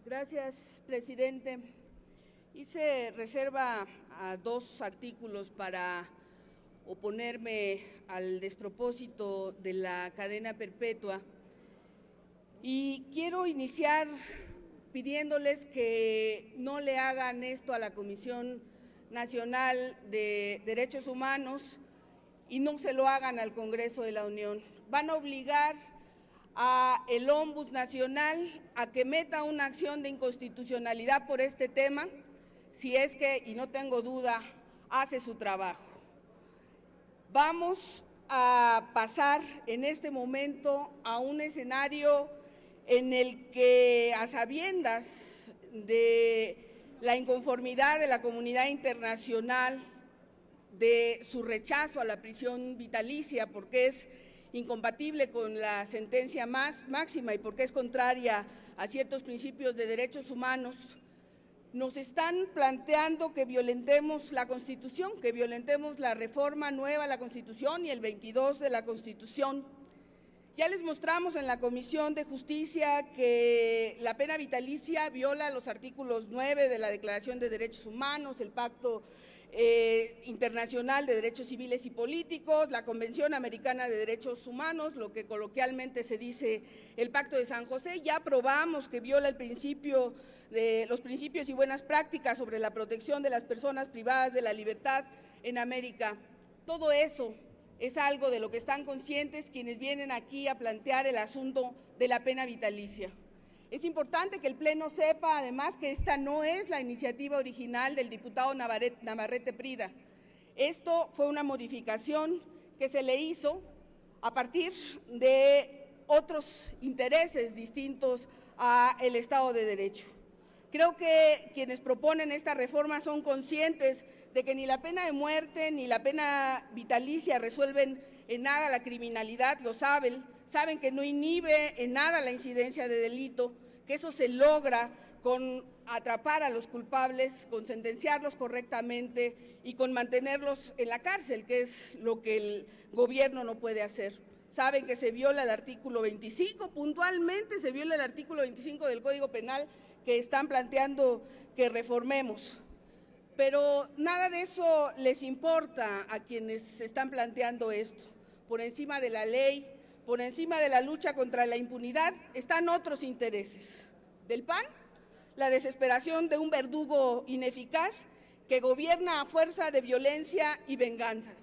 Gracias, presidente. Hice reserva a dos artículos para oponerme al despropósito de la cadena perpetua y quiero iniciar pidiéndoles que no le hagan esto a la Comisión Nacional de Derechos Humanos y no se lo hagan al Congreso de la Unión. Van a obligar a el Ombuds Nacional a que meta una acción de inconstitucionalidad por este tema, si es que, y no tengo duda, hace su trabajo. Vamos a pasar en este momento a un escenario en el que, a sabiendas de la inconformidad de la comunidad internacional, de su rechazo a la prisión vitalicia, porque es incompatible con la sentencia máxima y porque es contraria a ciertos principios de derechos humanos, nos están planteando que violentemos la Constitución, que violentemos la reforma nueva a la Constitución y el 22 de la Constitución. Ya les mostramos en la Comisión de Justicia que la pena vitalicia viola los artículos 9 de la Declaración de Derechos Humanos, el Pacto Internacional de Derechos Civiles y Políticos, la Convención Americana de Derechos Humanos, lo que coloquialmente se dice el Pacto de San José. Ya probamos que viola los principios y buenas prácticas sobre la protección de las personas privadas de la libertad en América. Todo eso es algo de lo que están conscientes quienes vienen aquí a plantear el asunto de la pena vitalicia. Es importante que el Pleno sepa, además, que esta no es la iniciativa original del diputado Navarrete Prida. Esto fue una modificación que se le hizo a partir de otros intereses distintos al Estado de Derecho. Creo que quienes proponen esta reforma son conscientes de que ni la pena de muerte ni la pena vitalicia resuelven en nada la criminalidad, lo saben que no inhibe en nada la incidencia de delito, que eso se logra con atrapar a los culpables, con sentenciarlos correctamente y con mantenerlos en la cárcel, que es lo que el gobierno no puede hacer. Saben que se viola el artículo 25, puntualmente se viola el artículo 25 del Código Penal que están planteando que reformemos. Pero nada de eso les importa a quienes están planteando esto. Por encima de la ley, por encima de la lucha contra la impunidad, están otros intereses. Del PAN, la desesperación de un verdugo ineficaz que gobierna a fuerza de violencia y venganzas.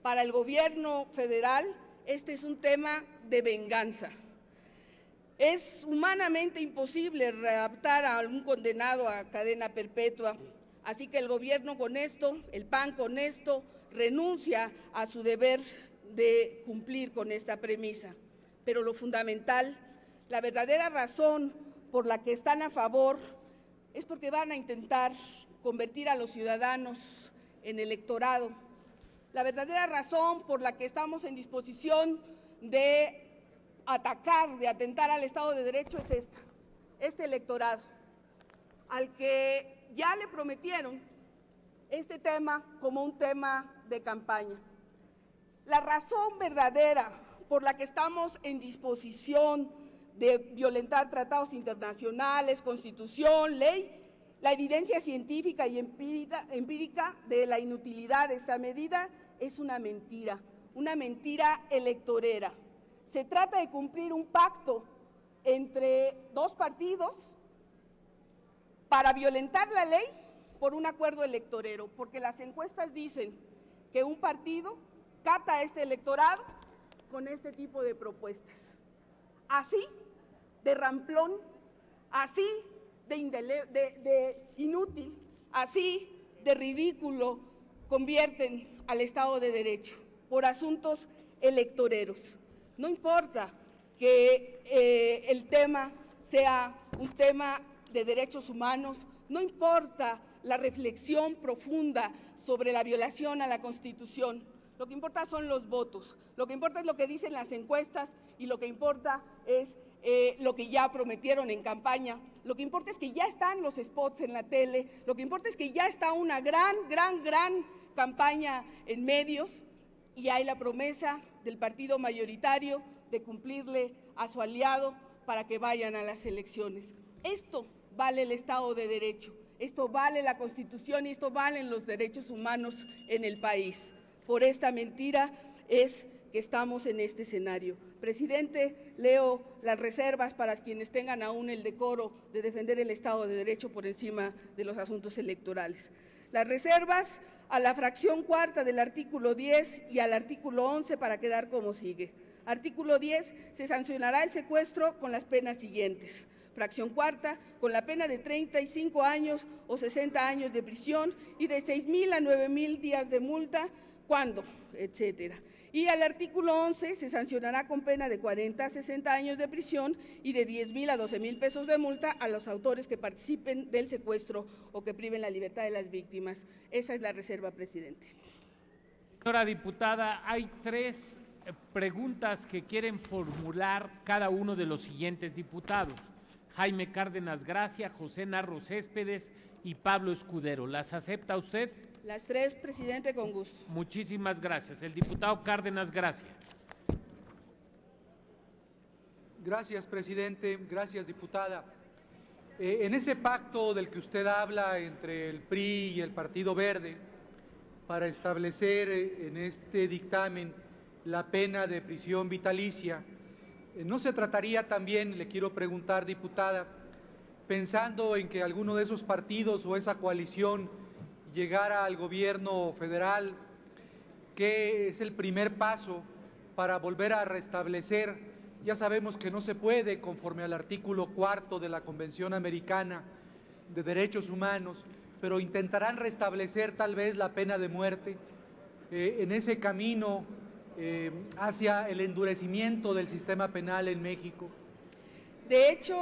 Para el gobierno federal, este es un tema de venganza. Es humanamente imposible readaptar a algún condenado a cadena perpetua, así que el gobierno con esto, el PAN con esto, renuncia a su deber de cumplir con esta premisa. Pero lo fundamental, la verdadera razón por la que están a favor es porque van a intentar convertir a los ciudadanos en electorado. La verdadera razón por la que estamos en disposición de atacar, de atentar al Estado de Derecho es este electorado, al que ya le prometieron este tema como un tema de campaña. La razón verdadera por la que estamos en disposición de violentar tratados internacionales, Constitución, ley, la evidencia científica y empírica de la inutilidad de esta medida es una mentira electorera. Se trata de cumplir un pacto entre dos partidos para violentar la ley por un acuerdo electorero, porque las encuestas dicen que un partido capta a este electorado con este tipo de propuestas. Así de ramplón, así de inútil, así de ridículo convierten al Estado de Derecho por asuntos electoreros. No importa que el tema sea un tema de derechos humanos, no importa la reflexión profunda sobre la violación a la Constitución. Lo que importa son los votos, lo que importa es lo que dicen las encuestas y lo que importa es lo que ya prometieron en campaña, lo que importa es que ya están los spots en la tele, lo que importa es que ya está una gran campaña en medios y hay la promesa del partido mayoritario de cumplirle a su aliado para que vayan a las elecciones. Esto vale el Estado de Derecho, esto vale la Constitución y esto valen los derechos humanos en el país. Por esta mentira es que estamos en este escenario. Presidente, leo las reservas para quienes tengan aún el decoro de defender el Estado de Derecho por encima de los asuntos electorales. Las reservas a la fracción cuarta del artículo 10 y al artículo 11 para quedar como sigue. Artículo 10. Se sancionará el secuestro con las penas siguientes. Fracción cuarta, con la pena de 35 años o 60 años de prisión y de 6,000 a 9,000 días de multa, ¿cuándo? Etcétera. Y al artículo 11 se sancionará con pena de 40 a 60 años de prisión y de 10,000 a 12,000 pesos de multa a los autores que participen del secuestro o que priven la libertad de las víctimas. Esa es la reserva, presidente. Señora diputada, hay 3 preguntas que quieren formular cada uno de los siguientes diputados: Jaime Cárdenas Gracia, José Narro Céspedes y Pablo Escudero. ¿Las acepta usted? Las 3, presidente, con gusto. Muchísimas gracias. El diputado Cárdenas Gracia. Gracias, presidente. Gracias, diputada. En ese pacto del que usted habla entre el PRI y el Partido Verde para establecer en este dictamen la pena de prisión vitalicia, ¿no se trataría también, le quiero preguntar, diputada, pensando en que alguno de esos partidos o esa coalición llegara al gobierno federal, que es el primer paso para volver a restablecer? Ya sabemos que no se puede, conforme al artículo 4 de la Convención Americana de Derechos Humanos, pero intentarán restablecer tal vez la pena de muerte en ese camino hacia el endurecimiento del sistema penal en México. De hecho,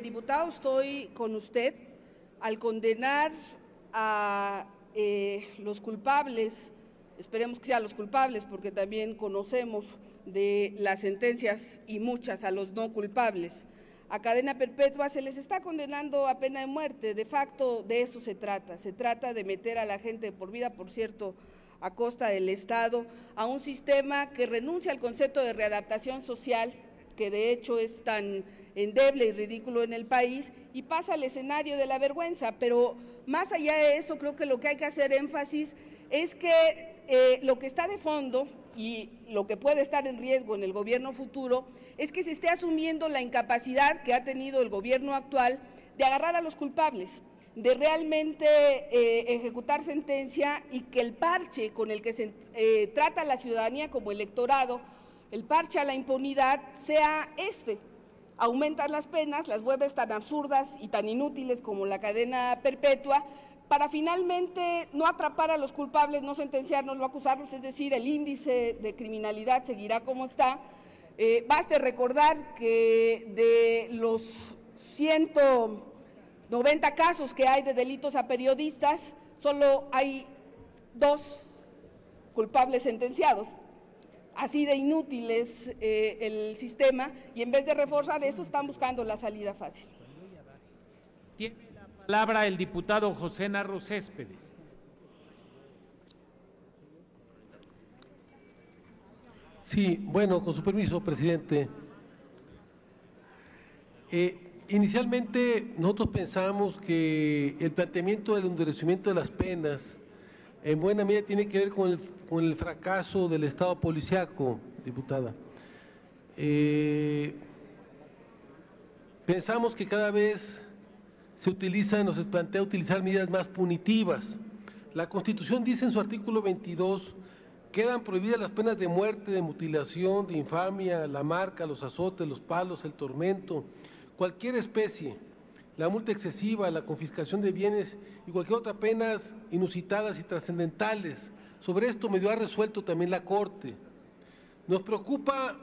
diputado, estoy con usted al condenar a los culpables, esperemos que sean los culpables, porque también conocemos de las sentencias y muchas a los no culpables. A cadena perpetua se les está condenando a pena de muerte. De facto, de eso se trata de meter a la gente por vida, por cierto, a costa del Estado, a un sistema que renuncia al concepto de readaptación social, que de hecho es tan endeble y ridículo en el país, y pasa al escenario de la vergüenza. Pero más allá de eso, creo que lo que hay que hacer énfasis es que lo que está de fondo y lo que puede estar en riesgo en el gobierno futuro es que se esté asumiendo la incapacidad que ha tenido el gobierno actual de agarrar a los culpables, de realmente ejecutar sentencia, y que el parche con el que se trata a la ciudadanía como electorado, el parche a la impunidad, sea aumentar las penas, las vuelves tan absurdas y tan inútiles como la cadena perpetua, para finalmente no atrapar a los culpables, no sentenciarlos, no acusarlos, es decir, el índice de criminalidad seguirá como está. Baste recordar que de los 190 casos que hay de delitos a periodistas, solo hay 2 culpables sentenciados. Así de inútil es el sistema, y en vez de reforzar eso están buscando la salida fácil. Tiene la palabra el diputado José Narro Céspedes. Sí, bueno, con su permiso, presidente. Inicialmente nosotros pensamos que el planteamiento del endurecimiento de las penas en buena medida tiene que ver con el fracaso del Estado policíaco, diputada. Pensamos que cada vez se plantea utilizar medidas más punitivas. La Constitución dice en su artículo 22: quedan prohibidas las penas de muerte, de mutilación, de infamia, la marca, los azotes, los palos, el tormento, cualquier especie, la multa excesiva, la confiscación de bienes y cualquier otra penas inusitadas y trascendentales. Sobre esto medio ha resuelto también la Corte. Nos preocupa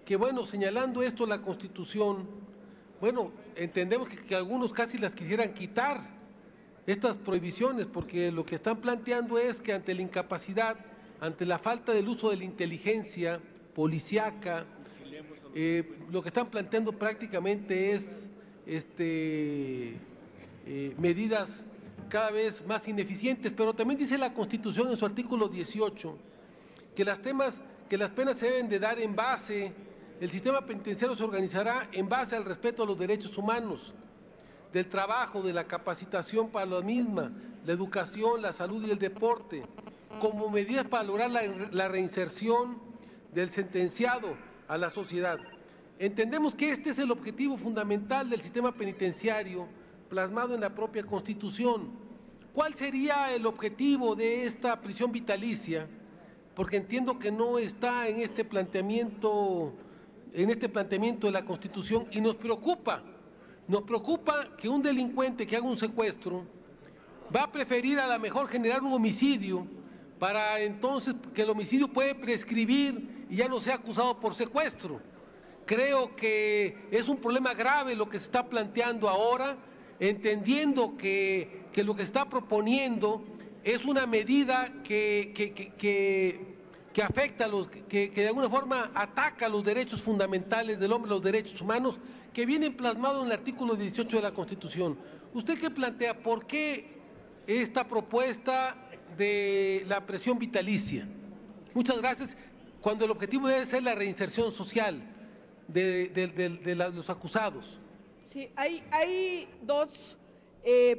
que, bueno, señalando esto la Constitución, bueno, entendemos que algunos casi las quisieran quitar, estas prohibiciones, porque lo que están planteando es que ante la incapacidad, ante la falta del uso de la inteligencia policíaca, lo que están planteando prácticamente es medidas cada vez más ineficientes. Pero también dice la Constitución en su artículo 18 que las penas se deben de dar en base el sistema penitenciario se organizará en base al respeto a los derechos humanos, del trabajo, de la capacitación para la misma, la educación, la salud y el deporte, como medidas para lograr la reinserción del sentenciado a la sociedad. Entendemos que este es el objetivo fundamental del sistema penitenciario plasmado en la propia Constitución. ¿Cuál sería el objetivo de esta prisión vitalicia? Porque entiendo que no está en este planteamiento de la Constitución, y nos preocupa que un delincuente que haga un secuestro va a preferir a lo mejor generar un homicidio para entonces que el homicidio puede prescribir y ya no sea acusado por secuestro. Creo que es un problema grave lo que se está planteando ahora, entendiendo que lo que se está proponiendo es una medida que afecta que de alguna forma ataca los derechos fundamentales del hombre, los derechos humanos, que vienen plasmados en el artículo 18 de la Constitución. ¿Usted qué plantea? ¿Por qué esta propuesta de la prisión vitalicia? Muchas gracias. Cuando el objetivo debe ser la reinserción social de los acusados. Sí, hay dos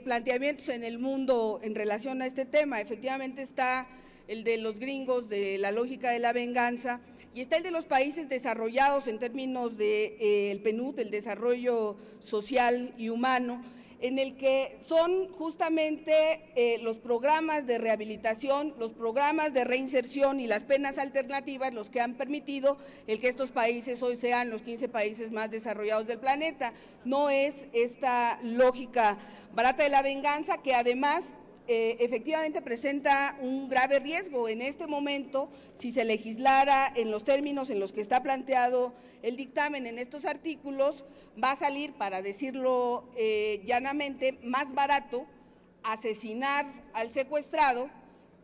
planteamientos en el mundo en relación a este tema. Efectivamente está el de los gringos, de la lógica de la venganza, y está el de los países desarrollados en términos de el PNUD, el desarrollo social y humano, en el que son justamente los programas de rehabilitación, los programas de reinserción y las penas alternativas los que han permitido el que estos países hoy sean los 15 países más desarrollados del planeta. No es esta lógica barata de la venganza, que además efectivamente presenta un grave riesgo. En este momento, si se legislara en los términos en los que está planteado el dictamen en estos artículos, va a salir, para decirlo llanamente, más barato asesinar al secuestrado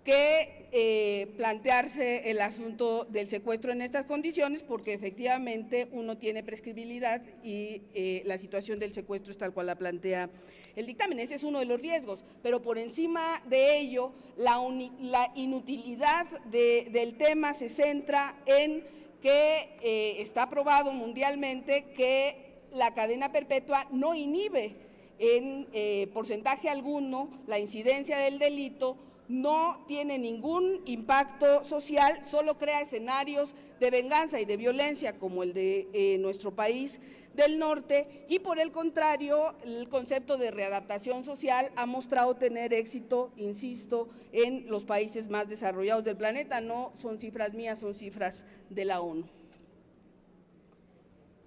que plantearse el asunto del secuestro en estas condiciones, porque efectivamente uno tiene prescribilidad y la situación del secuestro es tal cual la plantea el dictamen. Ese es uno de los riesgos, pero por encima de ello, la inutilidad del tema se centra en que está probado mundialmente que la cadena perpetua no inhibe en porcentaje alguno la incidencia del delito, no tiene ningún impacto social, solo crea escenarios de venganza y de violencia como el de nuestro país del norte, y por el contrario, el concepto de readaptación social ha mostrado tener éxito, insisto, en los países más desarrollados del planeta. No son cifras mías, son cifras de la ONU.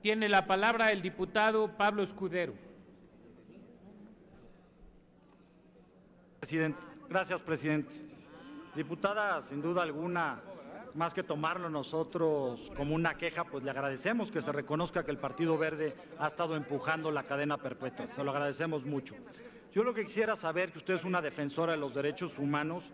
Tiene la palabra el diputado Pablo Escudero. Gracias, presidente. Diputada, sin duda alguna, más que tomarlo nosotros como una queja, pues le agradecemos que se reconozca que el Partido Verde ha estado empujando la cadena perpetua. Se lo agradecemos mucho. Yo lo que quisiera saber, que usted es una defensora de los derechos humanos,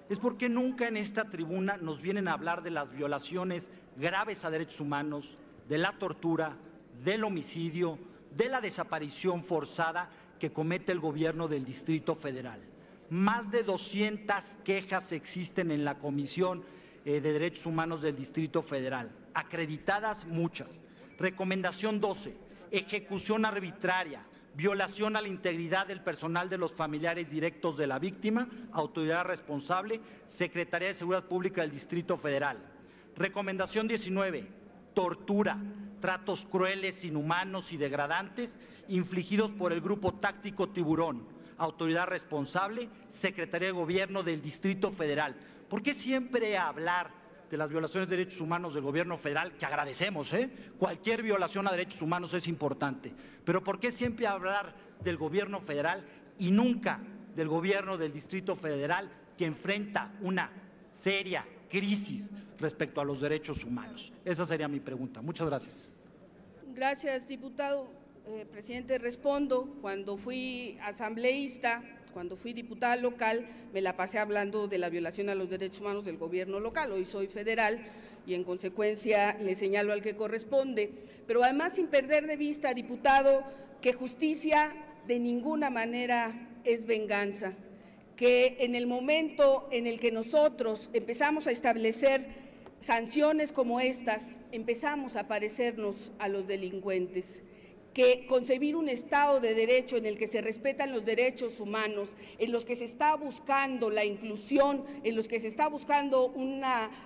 es por qué nunca en esta tribuna nos vienen a hablar de las violaciones graves a derechos humanos, de la tortura, del homicidio, de la desaparición forzada que comete el gobierno del Distrito Federal. Más de 200 quejas existen en la Comisión de Derechos Humanos del Distrito Federal, acreditadas muchas. Recomendación 12, ejecución arbitraria, violación a la integridad del personal de los familiares directos de la víctima, autoridad responsable, Secretaría de Seguridad Pública del Distrito Federal. Recomendación 19, tortura, tratos crueles, inhumanos y degradantes infligidos por el Grupo Táctico Tiburón, autoridad responsable, Secretaría de Gobierno del Distrito Federal. ¿Por qué siempre hablar de las violaciones de derechos humanos del gobierno federal, que agradecemos, cualquier violación a derechos humanos es importante, pero por qué siempre hablar del gobierno federal y nunca del gobierno del Distrito Federal, que enfrenta una seria crisis respecto a los derechos humanos? Esa sería mi pregunta. Muchas gracias. Gracias, diputado. Presidente, respondo. Cuando fui asambleísta, cuando fui diputada local, me la pasé hablando de la violación a los derechos humanos del gobierno local. Hoy soy federal y en consecuencia le señalo al que corresponde. Pero además, sin perder de vista, diputado, que justicia de ninguna manera es venganza, que en el momento en el que nosotros empezamos a establecer sanciones como estas empezamos a parecernos a los delincuentes, que concebir un Estado de Derecho en el que se respetan los derechos humanos, en los que se está buscando la inclusión, en los que se está buscando un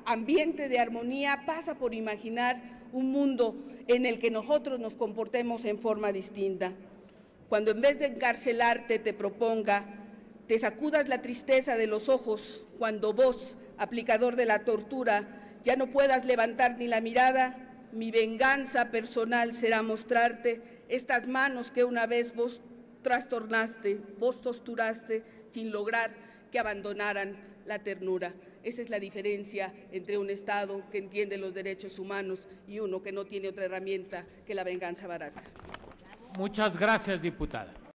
ambiente de armonía, pasa por imaginar un mundo en el que nosotros nos comportemos en forma distinta. Cuando en vez de encarcelarte te proponga, te sacudas la tristeza de los ojos, cuando vos, aplicador de la tortura, ya no puedas levantar ni la mirada, mi venganza personal será mostrarte estas manos que una vez vos trastornaste, vos torturaste sin lograr que abandonaran la ternura. Esa es la diferencia entre un Estado que entiende los derechos humanos y uno que no tiene otra herramienta que la venganza barata. Muchas gracias, diputada.